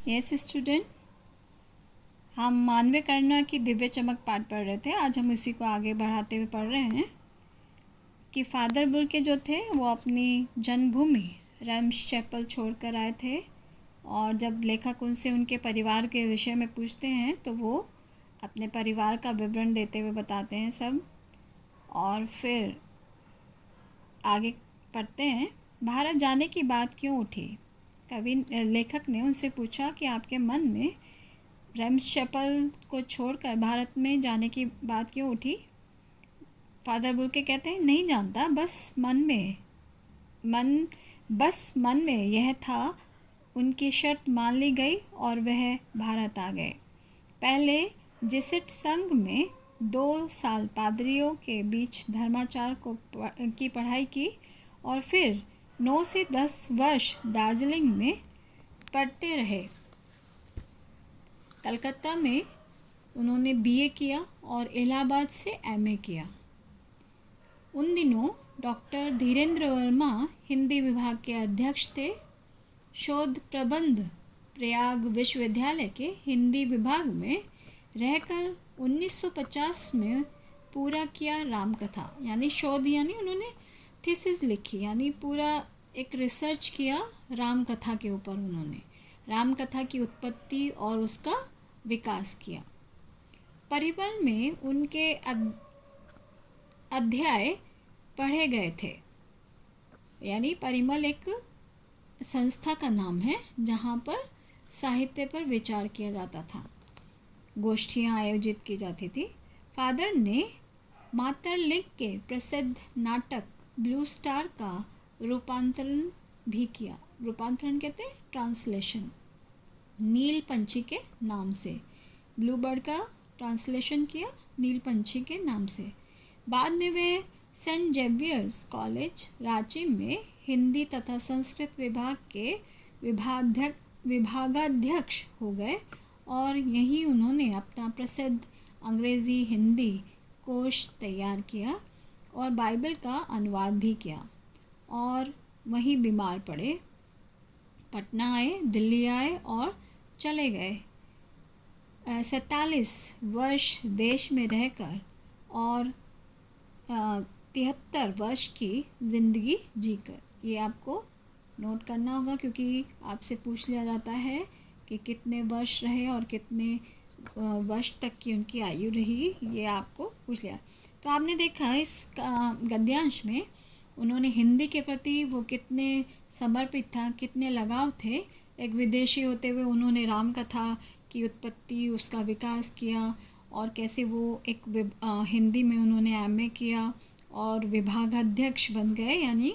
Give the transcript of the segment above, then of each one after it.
Yes student, हम मानवीय करुणा की दिव्य चमक पाठ पढ़ रहे थे। आज हम इसी को आगे बढ़ाते हुए पढ़ रहे हैं कि फादर बुल्के जो थे वो अपनी जन्मभूमि रेम्स चैपल छोड़कर आए थे, और जब लेखक उनसे उनके परिवार के विषय में पूछते हैं तो वो अपने परिवार का विवरण देते हुए बताते हैं सब। और फिर आगे पढ़ते हैं। भारत जाने की बात क्यों उठी? लेखक ने उनसे पूछा कि आपके मन में रेम्स चैपल को छोड़कर भारत में जाने की बात क्यों उठी? फादर बुल्के कहते हैं, नहीं जानता, बस मन में यह था। उनकी शर्त मान ली गई और वह भारत आ गए। पहले जेसुइट संघ में 2 साल पादरियों के बीच धर्माचार की पढ़ाई की, और फिर 9 से 10 वर्ष दार्जिलिंग में पढ़ते रहे। कलकत्ता में उन्होंने बीए किया और इलाहाबाद से एमए किया। उन दिनों डॉक्टर धीरेन्द्र वर्मा हिंदी विभाग के अध्यक्ष थे। शोध प्रबंध प्रयाग विश्वविद्यालय के हिंदी विभाग में रहकर 1950 में पूरा किया रामकथा, यानी शोध, यानी उन्होंने थीसिस लिखी, यानी पूरा एक रिसर्च किया रामकथा के ऊपर। उन्होंने रामकथा की उत्पत्ति और उसका विकास किया। परिमल में उनके अध्याय पढ़े गए थे, यानी परिमल एक संस्था का नाम है जहाँ पर साहित्य पर विचार किया जाता था, गोष्ठियाँ आयोजित की जाती थी। फादर ने मातरलिंग के प्रसिद्ध नाटक ब्लू स्टार का रूपांतरण भी किया। रूपांतरण कहते हैं ट्रांसलेशन, नील पंछी के नाम से। ब्लू बर्ड का ट्रांसलेशन किया नील पंछी के नाम से। बाद में वे सेंट जेवियर्स कॉलेज रांची में हिंदी तथा संस्कृत विभाग के विभागाध्यक्ष हो गए, और यहीं उन्होंने अपना प्रसिद्ध अंग्रेज़ी हिंदी कोश तैयार किया और बाइबल का अनुवाद भी किया। और वहीं बीमार पड़े, पटना आए, दिल्ली आए और चले गए। 47 वर्ष देश में रहकर और 73 वर्ष की ज़िंदगी जीकर। ये आपको नोट करना होगा, क्योंकि आपसे पूछ लिया जाता है कि कितने वर्ष रहे और कितने वर्ष तक की उनकी आयु रही, ये आपको पूछ लिया। तो आपने देखा इस गद्यांश में उन्होंने हिंदी के प्रति वो कितने समर्पित था, कितने लगाव थे। एक विदेशी होते हुए उन्होंने रामकथा की उत्पत्ति, उसका विकास किया, और कैसे वो एक हिंदी में उन्होंने एमए किया और विभागाध्यक्ष बन गए, यानी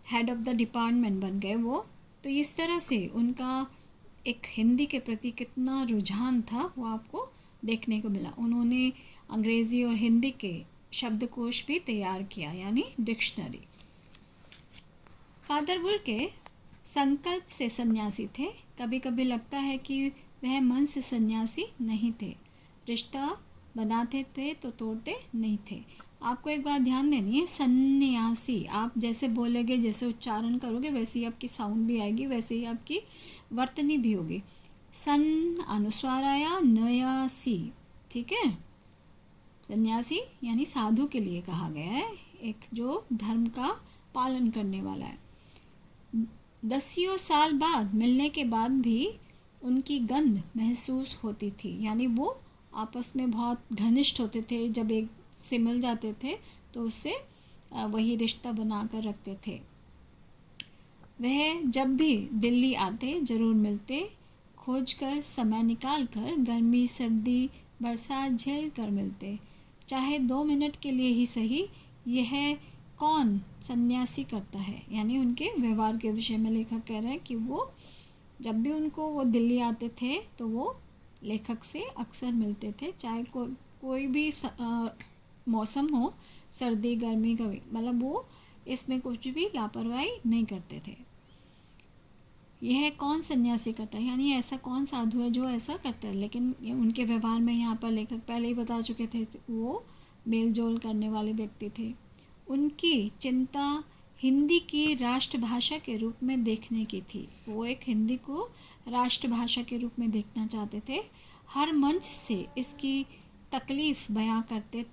हेड ऑफ द डिपार्टमेंट बन गए वो। तो इस तरह से उनका एक हिंदी के प्रति कितना रुझान था वो आपको देखने को मिला। उन्होंने अंग्रेज़ी और हिंदी के शब्दकोश भी तैयार किया, यानी डिक्शनरी। फादर बुल्के संकल्प से सन्यासी थे। कभी कभी लगता है कि वह मन से सन्यासी नहीं थे, रिश्ता बनाते थे तो तोड़ते नहीं थे। आपको एक बात ध्यान देनी है, सन्यासी, आप जैसे बोलेंगे, जैसे उच्चारण करोगे, वैसे ही आपकी साउंड भी आएगी, वैसे ही आपकी वर्तनी भी होगी। सन अनुस्वार आया, नयासी, ठीक है। सन्यासी यानी साधु के लिए कहा गया है, एक जो धर्म का पालन करने वाला है। 10 साल बाद मिलने के बाद भी उनकी गंध महसूस होती थी, यानी वो आपस में बहुत घनिष्ठ होते थे। जब एक से मिल जाते थे तो उससे वही रिश्ता बना कर रखते थे। वह जब भी दिल्ली आते ज़रूर मिलते, खोज कर समय निकाल कर, गर्मी सर्दी बरसात झेल कर मिलते, चाहे 2 मिनट के लिए ही सही। यह कौन सन्यासी करता है, यानी उनके व्यवहार के विषय में लेखक कह रहे हैं कि वो जब भी वो दिल्ली आते थे तो वो लेखक से अक्सर मिलते थे, चाहे कोई भी मौसम हो, सर्दी गर्मी, कभी, मतलब वो इसमें कुछ भी लापरवाही नहीं करते थे। यह कौन सन्यासी करता है, यानी ऐसा कौन साधु है जो ऐसा करता है। लेकिन उनके व्यवहार में यहाँ पर लेखक पहले ही बता चुके थे, वो मेल जोल करने वाले व्यक्ति थे। उनकी चिंता हिंदी की राष्ट्रभाषा के रूप में देखने की थी। वो एक हिंदी को राष्ट्रभाषा के रूप में देखना चाहते थे। हर मंच से इसकी तकलीफ़ बयां करते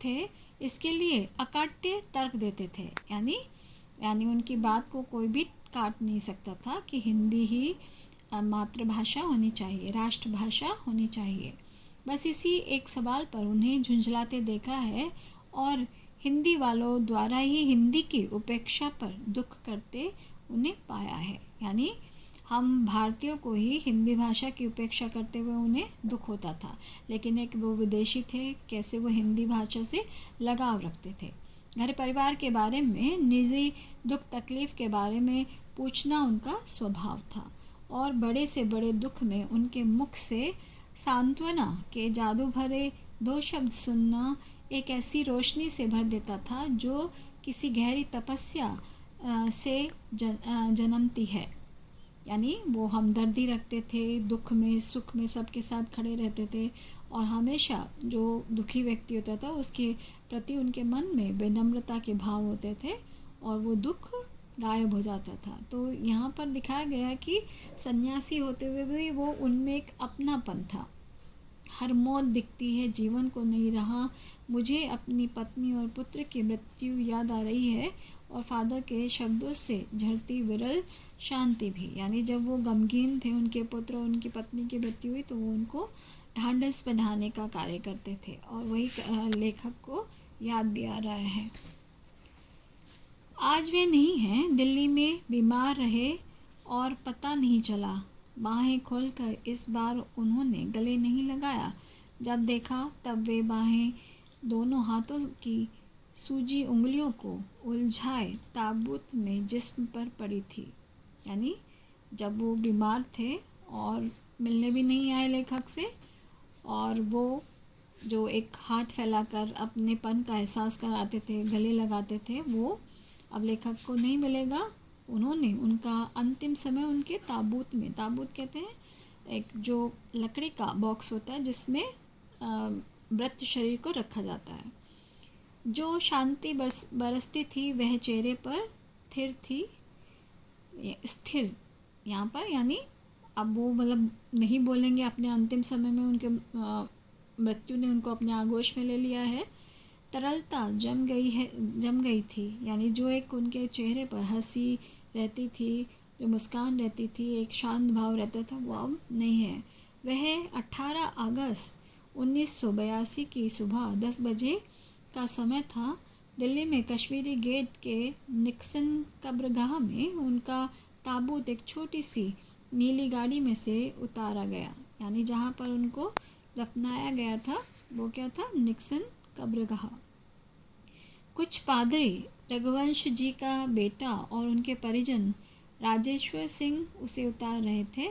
थे। इसके लिए अकाट्य तर्क देते थे, यानी उनकी बात को कोई भी काट नहीं सकता था कि हिंदी ही मातृभाषा होनी चाहिए, राष्ट्रभाषा होनी चाहिए। बस इसी एक सवाल पर उन्हें झुंझलाते देखा है और हिंदी वालों द्वारा ही हिंदी की उपेक्षा पर दुख करते उन्हें पाया है। यानी हम भारतीयों को ही हिंदी भाषा की उपेक्षा करते हुए उन्हें दुख होता था, लेकिन एक वो विदेशी थे, कैसे वो हिंदी भाषा से लगाव रखते थे। घर परिवार के बारे में, निजी दुख तकलीफ़ के बारे में पूछना उनका स्वभाव था और बड़े से बड़े दुख में उनके मुख से सांत्वना के जादू भरे 2 शब्द सुनना एक ऐसी रोशनी से भर देता था जो किसी गहरी तपस्या से जन्मती है। यानी वो हमदर्दी रखते थे, दुख में सुख में सबके साथ खड़े रहते थे और हमेशा जो दुखी व्यक्ति होता था उसके प्रति उनके मन में विनम्रता के भाव होते थे और वो दुख गायब हो जाता था। तो यहाँ पर दिखाया गया कि सन्यासी होते हुए भी वो उनमें एक अपनापन था। हर मौत दिखती है, जीवन को नहीं रहा, मुझे अपनी पत्नी और पुत्र की मृत्यु याद आ रही है और फादर के शब्दों से झरती विरल शांति भी। यानी जब वो गमगीन थे, उनके पुत्र और उनकी पत्नी की मृत्यु हुई, तो वो उनको ढांढस बंधाने का कार्य करते थे और वही लेखक को याद भी आ रहा है। आज वे नहीं हैं, दिल्ली में बीमार रहे और पता नहीं चला। बाहें खोलकर इस बार उन्होंने गले नहीं लगाया। जब देखा तब वे बाहें दोनों हाथों की सूजी उंगलियों को उलझाए ताबूत में जिस्म पर पड़ी थी। यानी जब वो बीमार थे और मिलने भी नहीं आए लेखक से, और वो जो एक हाथ फैलाकर अपनेपन का एहसास कराते थे, गले लगाते थे, वो अब लेखक को नहीं मिलेगा। उन्होंने उनका अंतिम समय उनके ताबूत में, ताबूत कहते हैं एक जो लकड़ी का बॉक्स होता है जिसमें मृत शरीर को रखा जाता है। जो शांति बरसती थी वह चेहरे पर स्थिर यहाँ पर, यानी अब वो मतलब नहीं बोलेंगे। अपने अंतिम समय में उनके मृत्यु ने उनको अपने आगोश में ले लिया है। तरलता जम गई थी, यानी जो एक उनके चेहरे पर हंसी रहती थी, जो मुस्कान रहती थी, एक शांत भाव रहता था, वो अब नहीं है। वह 18 अगस्त 1982 की सुबह 10 बजे का समय था। दिल्ली में कश्मीरी गेट के निक्सन कब्रगाह में उनका ताबूत एक छोटी सी नीली गाड़ी में से उतारा गया। यानी जहाँ पर उनको दफनाया गया था वो क्या था? निक्सन कब्रगाह। कुछ पादरी, रघुवंश जी का बेटा और उनके परिजन राजेश्वर सिंह उसे उतार रहे थे।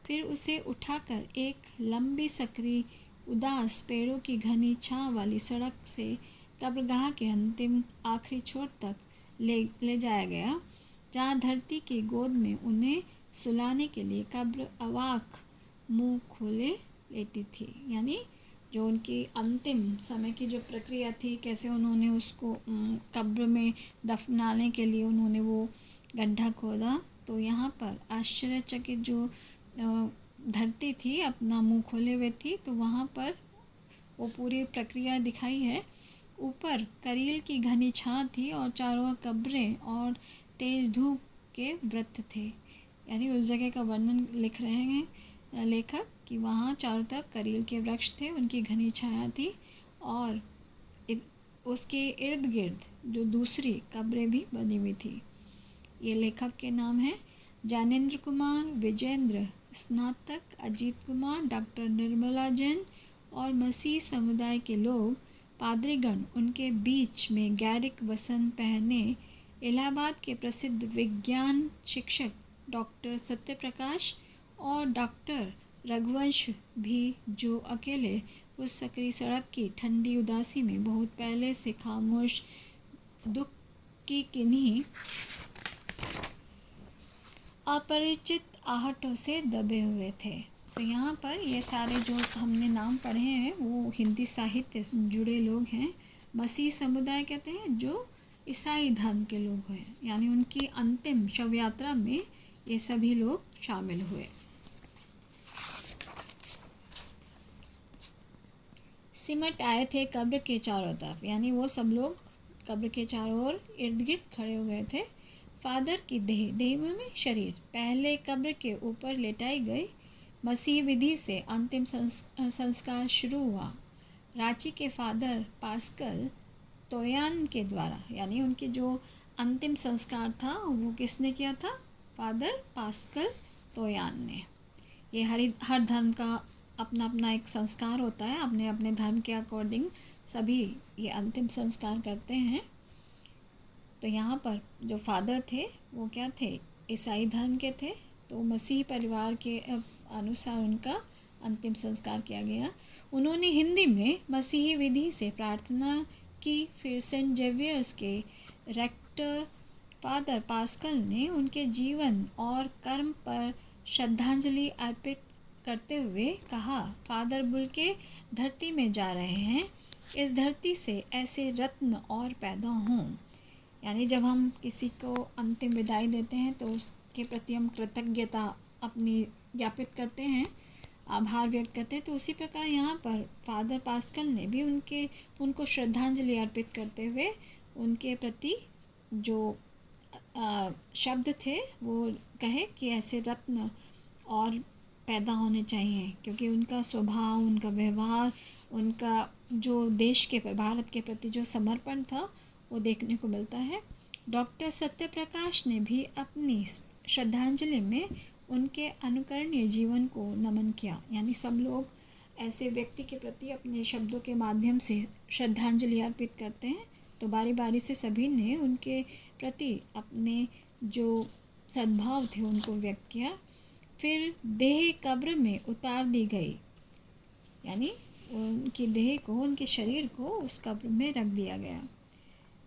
फिर उसे उठाकर एक लंबी सकरी उदास पेड़ों की घनी छांव वाली सड़क से कब्रगाह के अंतिम आखिरी छोर तक ले जाया गया, जहाँ धरती की गोद में उन्हें सुलाने के लिए कब्र अवाक मुंह खोले लेती थी। यानी जो उनकी अंतिम समय की जो प्रक्रिया थी, कैसे उन्होंने उसको कब्र में दफनाने के लिए उन्होंने वो गड्ढा खोदा, तो यहाँ पर आश्चर्यचकित जो धरती थी अपना मुंह खोले हुए थी, तो वहाँ पर वो पूरी प्रक्रिया दिखाई है। ऊपर करील की घनी छां थी और चारों कब्रें और तेज धूप के वृत्त थे। यानी उस जगह का वर्णन लिख रहे हैं लेखक कि वहाँ चारों तरफ करील के वृक्ष थे, उनकी घनी छाया थी और उसके इर्द गिर्द जो दूसरी कब्रें भी बनी हुई थी। ये लेखक के नाम हैं ज्ञानेंद्र कुमार, विजेंद्र स्नातक, अजीत कुमार, डॉक्टर निर्मला जैन और मसीह समुदाय के लोग। पादरीगण उनके बीच में गैरिक वसन पहने इलाहाबाद के प्रसिद्ध विज्ञान शिक्षक डॉक्टर सत्यप्रकाश और डॉक्टर रघुवंश भी, जो अकेले उस सकरी सड़क की ठंडी उदासी में बहुत पहले से खामोश दुख की किन्हीं अपरिचित आहटों से दबे हुए थे। तो यहाँ पर ये सारे जो हमने नाम पढ़े हैं वो हिंदी साहित्य से जुड़े लोग हैं। मसीह समुदाय कहते हैं जो ईसाई धर्म के लोग हुए, यानी उनकी अंतिम शव यात्रा में ये सभी लोग शामिल हुए। सिमट आए थे कब्र के चारों तरफ, यानी वो सब लोग कब्र के चारों ओर इर्द गिर्द खड़े हो गए थे। फादर की देह, देह में शरीर, पहले कब्र के ऊपर लेटाई गई। मसीह विधि से अंतिम संस्कार शुरू हुआ। रांची के फादर पास्कल तोयान के द्वारा, यानी उनके जो अंतिम संस्कार था वो किसने किया था? फादर पास्कल तोयान ने। ये हर धर्म का अपना अपना एक संस्कार होता है, अपने अपने धर्म के अकॉर्डिंग सभी ये अंतिम संस्कार करते हैं। तो यहाँ पर जो फादर थे वो क्या थे? ईसाई धर्म के थे। तो मसीही परिवार के अनुसार उनका अंतिम संस्कार किया गया। उन्होंने हिंदी में मसीही विधि से प्रार्थना की। फिर सेंट जेवियर्स के रेक्टर फादर पास्कल ने उनके जीवन और कर्म पर श्रद्धांजलि अर्पित करते हुए कहा, फादर बुल्के धरती में जा रहे हैं, इस धरती से ऐसे रत्न और पैदा हों। यानी जब हम किसी को अंतिम विदाई देते हैं तो उसके प्रति हम कृतज्ञता अपनी ज्ञापित करते हैं, आभार व्यक्त करते हैं। तो उसी प्रकार यहाँ पर फादर पास्कल ने भी उनको श्रद्धांजलि अर्पित करते हुए उनके प्रति जो शब्द थे वो कहे कि ऐसे रत्न और पैदा होने चाहिए, क्योंकि उनका स्वभाव, उनका व्यवहार, उनका जो देश के भारत के प्रति जो समर्पण था वो देखने को मिलता है। डॉक्टर सत्यप्रकाश ने भी अपनी श्रद्धांजलि में उनके अनुकरणीय जीवन को नमन किया। यानी सब लोग ऐसे व्यक्ति के प्रति अपने शब्दों के माध्यम से श्रद्धांजलि अर्पित करते हैं। तो बारी बारी से सभी ने उनके प्रति अपने जो सद्भाव थे उनको व्यक्त किया। फिर देह कब्र में उतार दी गई, यानी उनकी देह को, उनके शरीर को उस कब्र में रख दिया गया।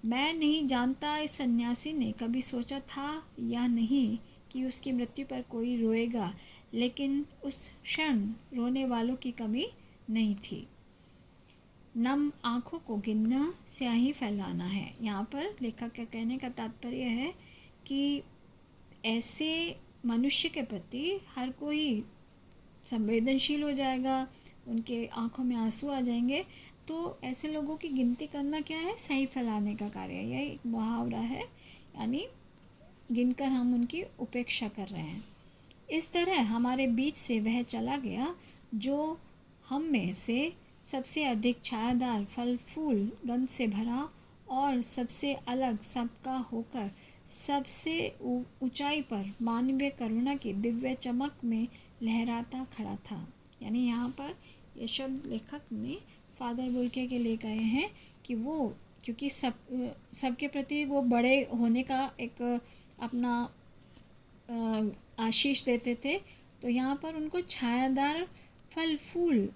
मैं नहीं जानता इस सन्यासी ने कभी सोचा था या नहीं कि उसकी मृत्यु पर कोई रोएगा, लेकिन उस क्षण रोने वालों की कमी नहीं थी। नम आँखों को गिनना स्याही फैलाना है। यहाँ पर लेखक का कहने का तात्पर्य है कि ऐसे मनुष्य के प्रति हर कोई संवेदनशील हो जाएगा, उनके आँखों में आंसू आ जाएंगे। तो ऐसे लोगों की गिनती करना क्या है? स्याही फैलाने का कार्य है। यह एक मुहावरा है, यानी गिनकर हम उनकी उपेक्षा कर रहे हैं। इस तरह हमारे बीच से वह चला गया जो हम में से सबसे अधिक छायादार, फल फूल गंध से भरा और सबसे अलग सबका होकर सबसे ऊंचाई पर मानवीय करुणा की दिव्य चमक में लहराता खड़ा था। यानी यहाँ पर ये शब्द लेखक ने फादर बुल्के के लिए कहे हैं कि वो, क्योंकि सबके प्रति वो बड़े होने का एक अपना आशीष देते थे, तो यहाँ पर उनको छायादार, फल फूल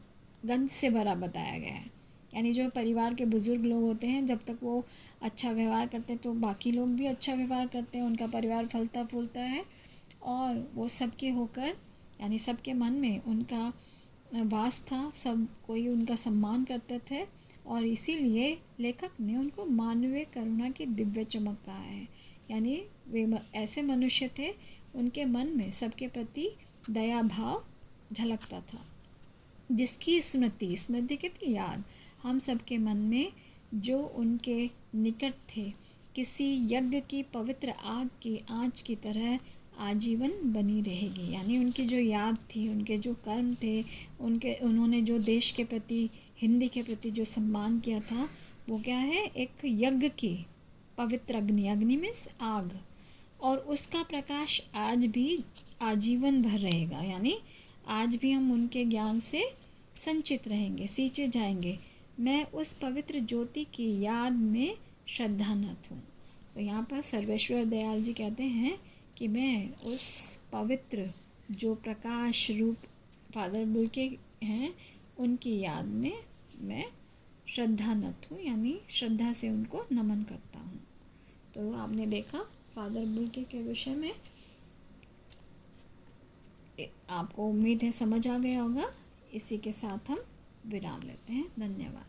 गंध से भरा बताया गया है। यानी जो परिवार के बुज़ुर्ग लोग होते हैं, जब तक वो अच्छा व्यवहार करते हैं तो बाकी लोग भी अच्छा व्यवहार करते हैं, उनका परिवार फलता फूलता है और वो सबके होकर, यानी सबके मन में उनका वास था, सब कोई उनका सम्मान करते थे और इसीलिए लेखक ने उनको मानवीय करुणा की दिव्य चमक कहा है। यानी वे ऐसे मनुष्य थे, उनके मन में सबके प्रति दया भाव झलकता था, जिसकी स्मृति की याद हम सबके मन में जो उनके निकट थे किसी यज्ञ की पवित्र आग की आँच की तरह आजीवन बनी रहेगी। यानी उनकी जो याद थी, उनके जो कर्म थे, उन्होंने जो देश के प्रति, हिंदी के प्रति जो सम्मान किया था, वो क्या है? एक यज्ञ की पवित्र अग्नि, अग्नि मीन्स आग, और उसका प्रकाश आज भी आजीवन भर रहेगा। यानी आज भी हम उनके ज्ञान से संचित रहेंगे, सींचे जाएंगे। मैं उस पवित्र ज्योति की याद में श्रद्धानत हूँ। तो यहाँ पर सर्वेश्वर दयाल जी कहते हैं कि मैं उस पवित्र जो प्रकाश रूप फादर बुल्के हैं, उनकी याद में मैं श्रद्धानत हूँ, यानी श्रद्धा से उनको नमन करता हूँ। तो आपने देखा फादर बुल्के के विषय में, आपको उम्मीद है समझ आ गया होगा। इसी के साथ हम विराम लेते हैं। धन्यवाद।